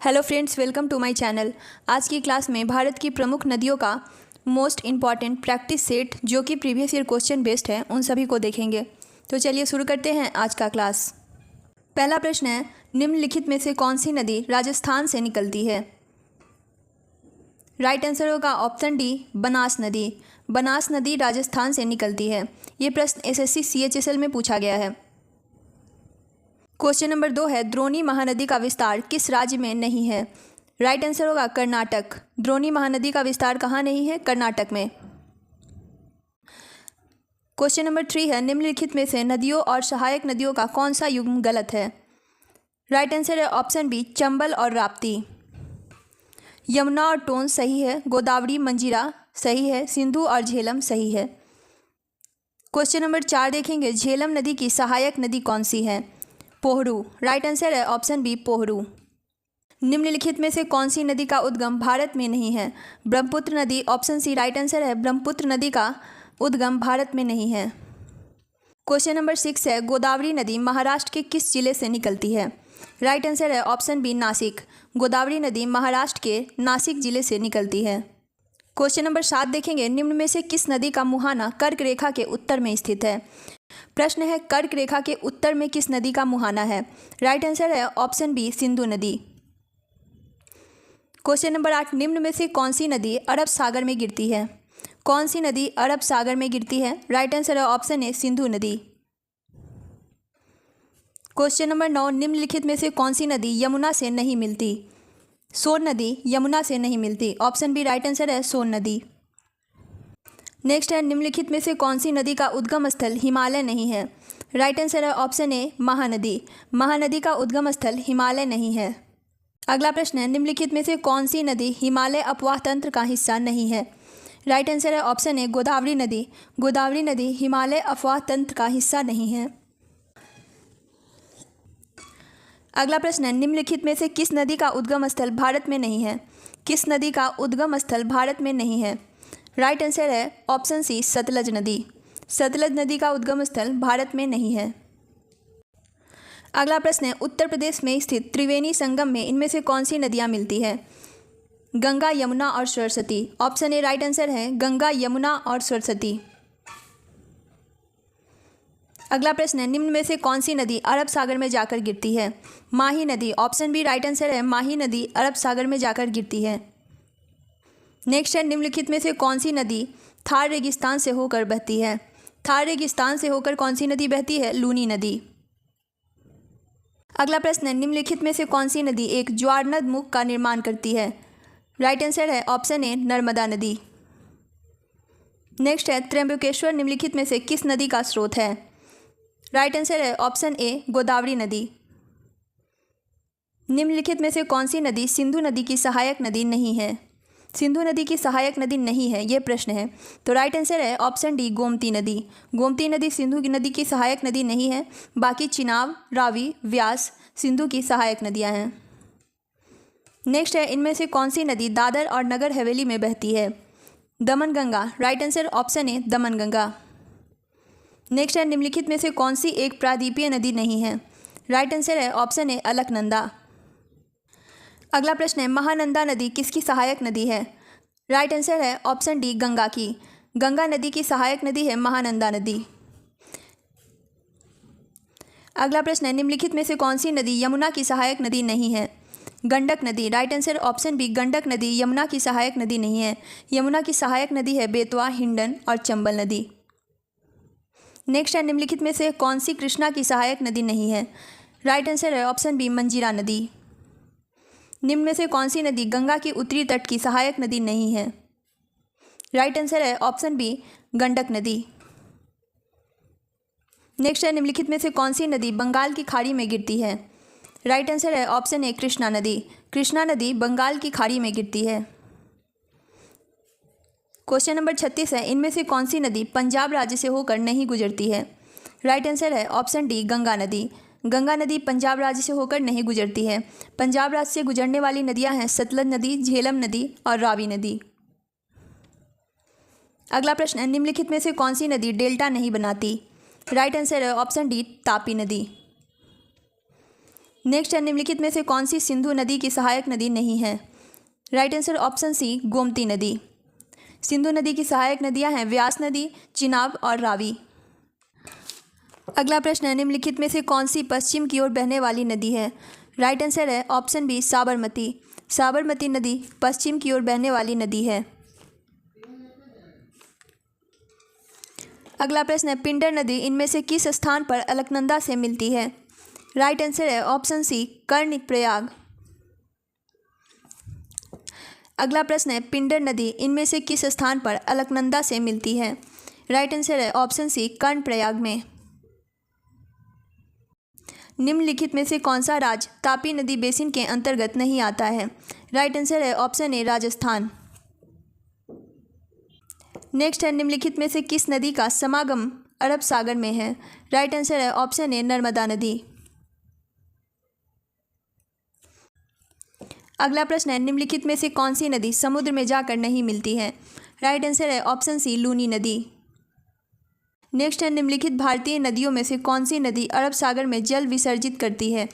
Hello friends, welcome to my channel. आज की class में भारत की प्रमुख नदियों का मोस्ट इम्पॉर्टेंट प्रैक्टिस सेट जो कि प्रीवियस ईयर क्वेश्चन बेस्ड है, उन सभी को देखेंगे। तो चलिए शुरू करते हैं आज का क्लास। पहला प्रश्न है, निम्नलिखित में से कौन सी नदी राजस्थान से निकलती है? राइट आंसर होगा ऑप्शन डी, बनास नदी। बनास नदी राजस्थान से निकलती है। ये प्रश्न एसएससी CHSL में पूछा गया है। क्वेश्चन नंबर 2 है, द्रोणी महानदी का विस्तार किस राज्य में नहीं है? राइट आंसर होगा कर्नाटक। द्रोणी महानदी का विस्तार कहाँ नहीं है? कर्नाटक में। क्वेश्चन नंबर 3 है, निम्नलिखित में से नदियों और सहायक नदियों का कौन सा युग्म गलत है? राइट आंसर है ऑप्शन बी, चंबल और राप्ती। यमुना और टोन सही है। गोदावरी मंजीरा सही है। सिंधु और झेलम सही है। क्वेश्चन नंबर 4 देखेंगे, झेलम नदी की सहायक नदी कौन सी है? पोहरू। राइट आंसर है ऑप्शन बी, पोहरू। निम्नलिखित में से कौन सी नदी का उद्गम भारत में नहीं है? ब्रह्मपुत्र नदी। ऑप्शन सी राइट आंसर है, ब्रह्मपुत्र नदी का उद्गम भारत में नहीं है। क्वेश्चन नंबर 6 है, गोदावरी नदी महाराष्ट्र के किस जिले से निकलती है? राइट आंसर है ऑप्शन बी, नासिक। गोदावरी नदी महाराष्ट्र के नासिक जिले से निकलती है। क्वेश्चन नंबर 7 देखेंगे, निम्न में से किस नदी का मुहाना कर्क रेखा के उत्तर में स्थित है? प्रश्न है, कर्क रेखा के उत्तर में किस नदी का मुहाना है? राइट आंसर है ऑप्शन बी, सिंधु नदी। क्वेश्चन नंबर 8, निम्न में से कौन सी नदी अरब सागर में गिरती है? कौन सी नदी अरब सागर में गिरती है? राइट आंसर है ऑप्शन ए, सिंधु नदी। क्वेश्चन नंबर 9, निम्नलिखित में से कौन सी नदी यमुना से नहीं मिलती? सोन नदी यमुना से नहीं मिलती। ऑप्शन बी राइट आंसर है, सोन नदी। नेक्स्ट है, निम्नलिखित में से कौन सी नदी का उद्गम स्थल हिमालय नहीं है? राइट आंसर है ऑप्शन ए, महानदी। महानदी का उद्गम स्थल हिमालय नहीं है। अगला प्रश्न है, निम्नलिखित में से कौन सी नदी हिमालय अपवाह तंत्र का हिस्सा नहीं है? राइट आंसर है ऑप्शन ए, गोदावरी नदी। गोदावरी नदी हिमालय अपवाह तंत्र का हिस्सा नहीं है। अगला प्रश्न है, निम्नलिखित में से किस नदी का उद्गम स्थल भारत में नहीं है? किस नदी का उद्गम स्थल भारत में नहीं है? राइट आंसर है ऑप्शन सी, सतलज नदी। सतलज नदी का उद्गम स्थल भारत में नहीं है। अगला प्रश्न है, उत्तर प्रदेश में स्थित त्रिवेणी संगम में इनमें से कौन सी नदियां मिलती है? गंगा, यमुना और Saraswati. Option A right answer है, गंगा, यमुना और सरस्वती। अगला प्रश्न है, निम्न में से कौन सी नदी अरब सागर में जाकर गिरती है? माही नदी। ऑप्शन बी राइट आंसर है, माही नदी अरब सागर में जाकर गिरती है। नेक्स्ट है, निम्नलिखित में से कौन सी नदी थार रेगिस्तान से होकर बहती है? थार रेगिस्तान से होकर कौन सी नदी बहती है? लूनी नदी। अगला प्रश्न है, निम्नलिखित में से कौन सी नदी एक ज्वारनद मुख का निर्माण करती है? राइट आंसर है ऑप्शन ए, नर्मदा नदी। नेक्स्ट है, त्र्यंबकेश्वर निम्नलिखित में से किस नदी का स्रोत है? राइट आंसर है ऑप्शन ए, गोदावरी नदी। निम्नलिखित में से कौन सी नदी सिंधु नदी की सहायक नदी नहीं है? सिंधु नदी की सहायक नदी नहीं है, ये प्रश्न है। तो राइट आंसर है ऑप्शन डी, गोमती नदी। गोमती नदी सिंधु की नदी की सहायक नदी नहीं है। बाकी चिनाब, रावी, व्यास सिंधु की सहायक नदियां हैं। नेक्स्ट है, इनमें से कौन सी नदी दादर और नगर हवेली में बहती है? Damanganga. Right answer option A, Damanganga. Next है, निम्नलिखित में से कौन सी एक प्रायद्वीपीय नदी नहीं है? राइट आंसर है ऑप्शन ए, अलकनंदा। अगला प्रश्न है, महानंदा नदी किसकी सहायक नदी है? राइट आंसर है ऑप्शन डी, गंगा की। गंगा नदी की सहायक नदी है महानंदा नदी। अगला प्रश्न है, निम्नलिखित में से कौन सी नदी यमुना की सहायक नदी नहीं है? गंडक नदी। Right answer option B, Gandak नदी यमुना की सहायक नदी नहीं है। यमुना की सहायक नदी है बेतवा, हिंडन और चंबल नदी। नेक्स्ट है, निम्नलिखित में से कौन सी कृष्णा की सहायक नदी नहीं है? राइट आंसर है ऑप्शन बी, मंजीरा नदी। निम्न में से कौन सी नदी गंगा की उत्तरी तट की सहायक नदी नहीं है? राइट आंसर है ऑप्शन बी, गंडक नदी। नेक्स्ट है, निम्नलिखित में से कौन सी नदी बंगाल की खाड़ी में गिरती है? राइट आंसर है ऑप्शन ए, कृष्णा नदी। कृष्णा नदी बंगाल की खाड़ी में गिरती है। क्वेश्चन नंबर 36 है, इनमें से कौन सी नदी पंजाब राज्य से होकर नहीं गुजरती है? राइट आंसर है ऑप्शन डी, गंगा नदी। गंगा नदी पंजाब राज्य से होकर नहीं गुजरती है। पंजाब राज्य से गुजरने वाली नदियां हैं सतलज नदी, झेलम नदी और रावी नदी। अगला प्रश्न है, निम्नलिखित में से कौन सी नदी डेल्टा नहीं बनाती? राइट आंसर है ऑप्शन डी, तापी नदी। नेक्स्ट है, निम्नलिखित में से कौन सी सिंधु नदी की सहायक नदी नहीं है? Right answer option C, Gomti नदी। सिंधु नदी की सहायक नदियां हैं व्यास नदी, चिनाब और रावी। अगला प्रश्न है, निम्नलिखित में से कौन सी पश्चिम की ओर बहने वाली नदी है? राइट आंसर है ऑप्शन बी, साबरमती। साबरमती नदी पश्चिम की ओर बहने वाली नदी है। अगला प्रश्न है, पिंडर नदी इनमें से किस स्थान पर अलकनंदा से मिलती है? राइट आंसर है ऑप्शन सी, कर्णप्रयाग। अगला प्रश्न है, पिंडर नदी इनमें से किस स्थान पर अलकनंदा से मिलती है? राइट आंसर है ऑप्शन सी, कर्णप्रयाग में। निम्नलिखित में से कौन सा राज्य तापी नदी बेसिन के अंतर्गत नहीं आता है? राइट आंसर है ऑप्शन ए, राजस्थान। नेक्स्ट है, निम्नलिखित में से किस नदी का समागम अरब सागर में है? राइट आंसर है ऑप्शन ए, नर्मदा नदी। अगला प्रश्न है, निम्नलिखित में से कौन सी नदी समुद्र में जाकर नहीं मिलती है? राइट आंसर है ऑप्शन सी, लूनी नदी। नेक्स्ट है, निम्नलिखित भारतीय नदियों में से कौन सी नदी अरब सागर में जल विसर्जित करती है?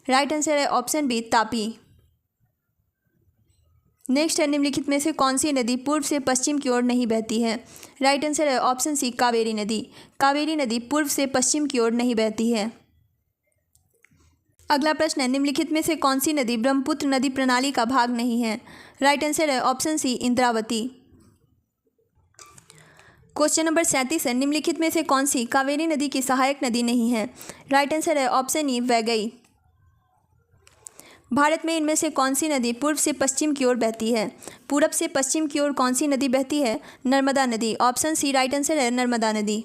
राइट आंसर है ऑप्शन बी, तापी। नेक्स्ट है, निम्नलिखित में से कौन सी नदी पूर्व से पश्चिम की ओर नहीं बहती है? राइट आंसर है ऑप्शन सी, कावेरी नदी। कावेरी नदी पूर्व से पश्चिम की ओर नहीं बहती है। अगला प्रश्न है, निम्नलिखित में से कौन सी नदी ब्रह्मपुत्र नदी प्रणाली का भाग नहीं है? राइट आंसर है option C, Indravati. Question number 37 है, निम्नलिखित में से कौन सी कावेरी नदी की सहायक नदी नहीं है? राइट आंसर है ऑप्शन ई, वैगई। भारत में इनमें से कौन सी नदी पूर्व से पश्चिम की ओर बहती है? पूरब से पश्चिम की ओर कौन सी नदी बहती है? नर्मदा नदी। ऑप्शन सी, राइट आंसर है नर्मदा नदी।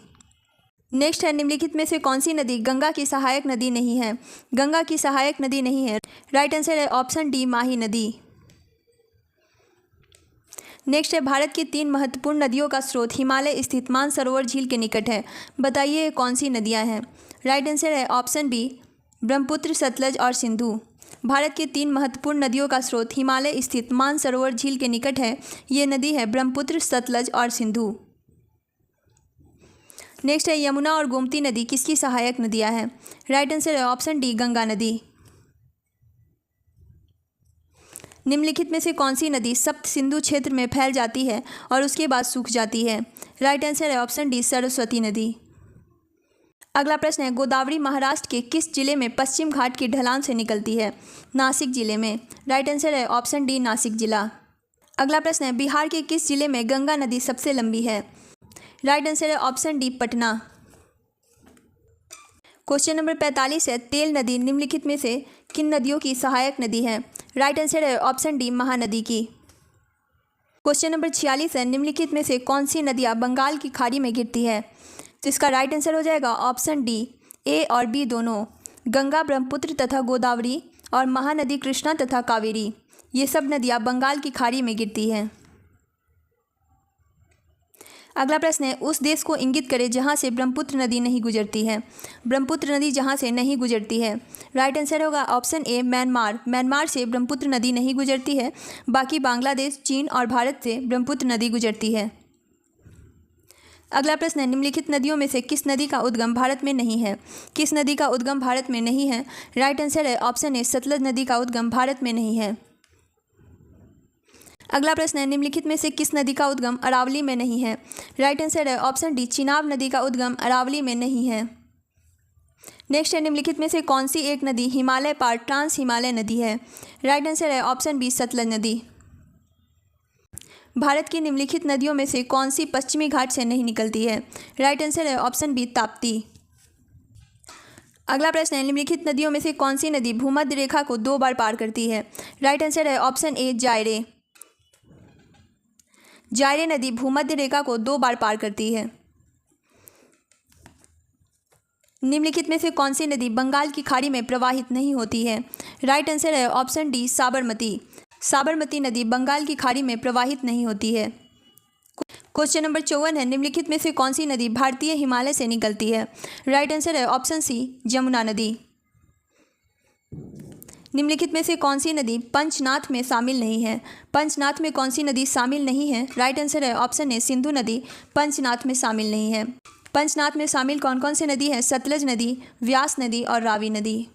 नेक्स्ट है, निम्नलिखित में से कौन सी नदी गंगा की सहायक नदी नहीं है? गंगा की सहायक नदी नहीं है। राइट आंसर है ऑप्शन डी, माही नदी। नेक्स्ट है, भारत की 3 महत्वपूर्ण नदियों का स्रोत हिमालय स्थित मानसरोवर झील के निकट है। बताइए ये कौन सी नदियां हैं? राइट आंसर है ऑप्शन बी, ब्रह्मपुत्र, सतलज और सिंधु। भारत की 3 महत्वपूर्ण नदियों का स्रोत हिमालय स्थित मानसरोवर झील के निकट है। ये नदी है ब्रह्मपुत्र, सतलज और सिंधु। नेक्स्ट है, यमुना और गोमती नदी किसकी सहायक नदियां हैं? राइट आंसर है ऑप्शन डी, गंगा नदी। निम्नलिखित में से कौन सी नदी सप्त सिंधु क्षेत्र में फैल जाती है और उसके बाद सूख जाती है? राइट आंसर है ऑप्शन डी, सरस्वती नदी। अगला प्रश्न है, गोदावरी महाराष्ट्र के किस जिले में पश्चिम घाट की ढलान से निकलती है? नासिक जिले में। राइट आंसर है ऑप्शन डी, नासिक जिला। अगला प्रश्न है, बिहार के किस जिले में गंगा नदी सबसे लंबी है? राइट आंसर है option D, Patna. Question number 45 है, तेल नदी निम्नलिखित में से किन नदियों की सहायक नदी है? राइट आंसर है ऑप्शन डी, महानदी की। क्वेश्चन नंबर 46 है, निम्नलिखित में से कौन सी नदियाँ बंगाल की खाड़ी में गिरती है? तो इसका राइट आंसर हो जाएगा ऑप्शन डी, ए और बी दोनों। गंगा, ब्रह्मपुत्र तथा गोदावरी और महानदी कृष्णा तथा कावेरी, ये सब नदियाँ बंगाल की खाड़ी में गिरती हैं। अगला प्रश्न है, उस देश को इंगित करें जहाँ से ब्रह्मपुत्र नदी नहीं गुजरती है। ब्रह्मपुत्र नदी जहाँ से नहीं गुजरती है। राइट आंसर होगा ऑप्शन ए, म्यांमार। म्यांमार से ब्रह्मपुत्र नदी नहीं गुजरती है। बाकी बांग्लादेश, चीन और भारत से ब्रह्मपुत्र नदी गुजरती है। अगला प्रश्न है, निम्नलिखित नदियों में से किस नदी का उद्गम भारत में नहीं है? किस नदी का उद्गम भारत में नहीं है? राइट आंसर है ऑप्शन ए, सतलज नदी का उद्गम भारत में नहीं है। अगला प्रश्न है, निम्नलिखित में से किस नदी का उद्गम अरावली में नहीं है? राइट आंसर है ऑप्शन डी, चिनाब नदी का उद्गम अरावली में नहीं है। नेक्स्ट है, निम्नलिखित में से कौन सी एक नदी हिमालय पार ट्रांस हिमालय नदी है? राइट आंसर है ऑप्शन बी, सतलज नदी। भारत की निम्नलिखित नदियों में से कौन सी पश्चिमी घाट से नहीं निकलती है? राइट आंसर है ऑप्शन बी, ताप्ती। अगला प्रश्न है, निम्नलिखित नदियों में से कौन सी नदी भूमध्य रेखा को 2 बार पार करती है? राइट आंसर है ऑप्शन ए, जायरे। जायरे नदी भूमध्य रेखा को 2 बार पार करती है। निम्नलिखित में से कौन सी नदी बंगाल की खाड़ी में प्रवाहित नहीं होती है? राइट आंसर है ऑप्शन डी, साबरमती। साबरमती नदी बंगाल की खाड़ी में प्रवाहित नहीं होती है। क्वेश्चन नंबर 54 है, निम्नलिखित में से कौन सी नदी भारतीय हिमालय से निकलती है? राइट आंसर है ऑप्शन सी, जमुना नदी। निम्नलिखित में से कौन सी नदी पंचनाथ में शामिल नहीं है? पंचनाथ में कौन सी नदी शामिल नहीं है? राइट आंसर है ऑप्शन ए, सिंधु नदी पंचनाथ में शामिल नहीं है। पंचनाथ में शामिल कौन कौन सी नदी है? सतलज नदी, व्यास नदी और रावी नदी।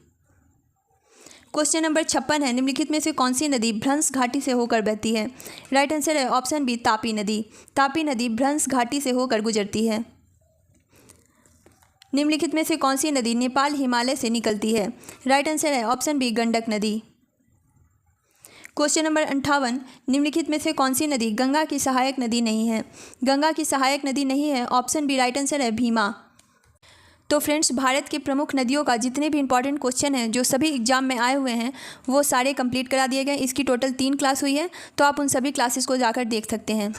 क्वेश्चन नंबर 56 है, निम्नलिखित में से कौन सी नदी भ्रंश घाटी से होकर बहती है? राइट आंसर है ऑप्शन बी तापी नदी। तापी नदी भ्रंश घाटी से होकर गुजरती है। निम्नलिखित में से कौन सी नदी नेपाल हिमालय से निकलती है? राइट आंसर है ऑप्शन बी गंडक नदी। क्वेश्चन नंबर 58, निम्नलिखित में से कौन सी नदी गंगा की सहायक नदी नहीं है? गंगा की सहायक नदी नहीं है, ऑप्शन बी राइट आंसर है भीमा। तो फ्रेंड्स, भारत की प्रमुख नदियों का जितने भी इंपॉर्टेंट क्वेश्चन हैं जो सभी एग्जाम में आए हुए हैं वो सारे कंप्लीट करा दिए गए। इसकी टोटल 3 क्लास हुई है, तो आप उन सभी क्लासेस को जाकर देख सकते हैं।